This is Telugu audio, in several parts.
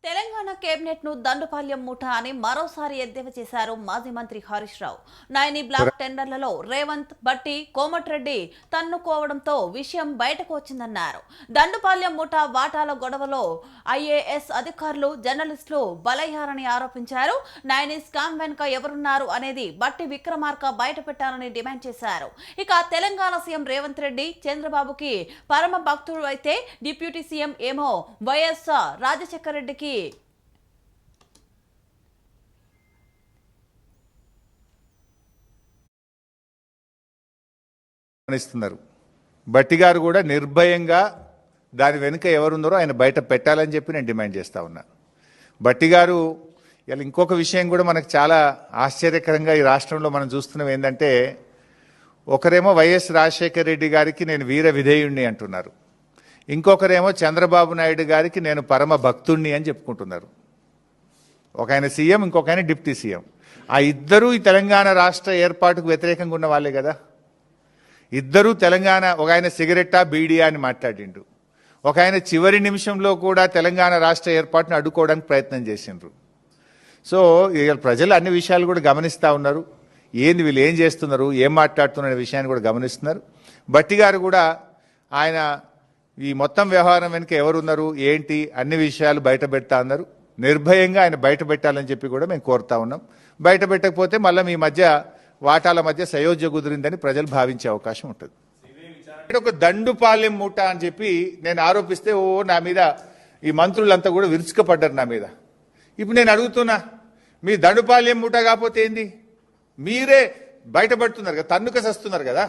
తెలంగాణ కేబినెట్ ను దండుపాల్యం ముఠా అని మరోసారి ఎద్దేవా చేశారు మాజీ మంత్రి హరీష్ రావు. నైని బ్లాక్ టెండర్లలో రేవంత్, బట్టి, కోమటిరెడ్డి తన్నుకోవడంతో విషయం బయటకు వచ్చిందన్నారు. దండుపాల్యం ముఠా వాటాల గొడవలో ఐఏఎస్ అధికారులు, జర్నలిస్టులు బలయ్యారని ఆరోపించారు. నైని స్కామ్ వెనుక ఎవరున్నారు అనేది బట్టి విక్రమార్క బయటపెట్టాలని డిమాండ్ చేశారు. ఇక తెలంగాణ సీఎం రేవంత్ రెడ్డి చంద్రబాబుకి పరమ భక్తుడు అయితే డిప్యూటీ సీఎం ఏమో వైఎస్ రాజశేఖర రెడ్డికి బట్టి గారు కూడా నిర్భయంగా దాని వెనుక ఎవరున్నారో ఆయన బయట పెట్టాలని చెప్పి నేను డిమాండ్ చేస్తా ఉన్నా. బట్టి గారు ఇలా ఇంకొక విషయం కూడా మనకు చాలా ఆశ్చర్యకరంగా ఈ రాష్ట్రంలో మనం చూస్తున్నాం ఏంటంటే, ఒకరేమో వైఎస్ రాజశేఖర రెడ్డి గారికి నేను వీర విధేయుణ్ణి అంటున్నారు, ఇంకొకరేమో చంద్రబాబు నాయుడు గారికి నేను పరమ భక్తుణ్ణి అని చెప్పుకుంటున్నారు. ఒక ఆయన సీఎం, ఇంకొక ఆయన డిప్యూటీ సీఎం. ఆ ఇద్దరూ ఈ తెలంగాణ రాష్ట్ర ఏర్పాటుకు వ్యతిరేకంగా ఉన్న వాళ్ళే కదా. ఇద్దరూ తెలంగాణ, ఒక ఆయన సిగరెట్టా బీడియా అని మాట్లాడిండు, ఒక ఆయన చివరి నిమిషంలో కూడా తెలంగాణ రాష్ట్ర ఏర్పాటును అడ్డుకోవడానికి ప్రయత్నం చేసిండ్రు. సో ప్రజలు అన్ని విషయాలు కూడా గమనిస్తూ ఉన్నారు. ఏంది వీళ్ళు ఏం చేస్తున్నారు, ఏం మాట్లాడుతున్న విషయాన్ని కూడా గమనిస్తున్నారు. బట్టి గారు కూడా ఆయన ఈ మొత్తం వ్యవహారం వెనుక ఎవరున్నారు ఏంటి అన్ని విషయాలు బయట పెడతా ఉన్నారు. నిర్భయంగా ఆయన బయట పెట్టాలని చెప్పి కూడా మేము కోరుతా ఉన్నాం. బయట పెట్టకపోతే మళ్ళీ మీ మధ్య వాటాల మధ్య సయోధ్య కుదిరిందని ప్రజలు భావించే అవకాశం ఉంటుంది. ఒక దండుపాలెం మూట అని చెప్పి నేను ఆరోపిస్తే నా మీద ఈ మంత్రులంతా కూడా విరుచుకపడ్డారు నా మీద. ఇప్పుడు నేను అడుగుతున్నా, మీ దండుపాలెం మూట కాకపోతే ఏంది? మీరే బయటపడుతున్నారు కదా, తన్నుక సస్తున్నారు కదా.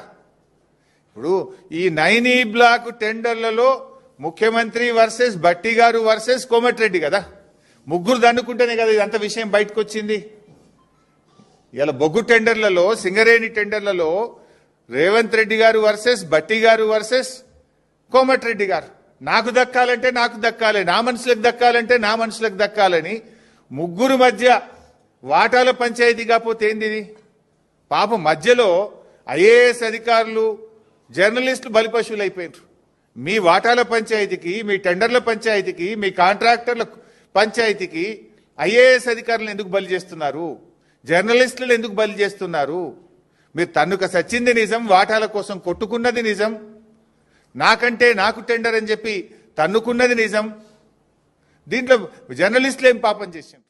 ఇప్పుడు ఈ నైని బ్లాక్ టెండర్లలో ముఖ్యమంత్రి వర్సెస్ బట్టి గారు వర్సెస్ కోమటిరెడ్డి కదా, ముగ్గురు దండుకుంటేనే కదా ఇదంత విషయం బయటకు వచ్చింది. ఇలా బొగ్గు టెండర్లలో, సింగరేణి టెండర్లలో రేవంత్ రెడ్డి గారు వర్సెస్ బట్టి గారు వర్సెస్ కోమటిరెడ్డి గారు. నాకు దక్కాలంటే నాకు దక్కాలి, నా మనుషులకు దక్కాలంటే నా మనుషులకు దక్కాలని ముగ్గురు మధ్య వాటాల పంచాయతీ కాకపోతే ఏంది ఇది? పాపం మధ్యలో ఐఏఎస్ అధికారులు, జర్నలిస్టులు బలిపశువులు అయిపోయారు. మీ వాటాల పంచాయతీకి, మీ టెండర్ల పంచాయతీకి, మీ కాంట్రాక్టర్ల పంచాయతీకి ఐఏఎస్ అధికారులను ఎందుకు బలి చేస్తున్నారు? జర్నలిస్టులు ఎందుకు బలి చేస్తున్నారు? మీరు తన్నుక సచ్చింది నిజం, వాటాల కోసం కొట్టుకున్నది నిజం, నాకంటే నాకు టెండర్ అని చెప్పి తన్నుకున్నది నిజం. దీంట్లో జర్నలిస్టులు ఏం పాపం చేశారు?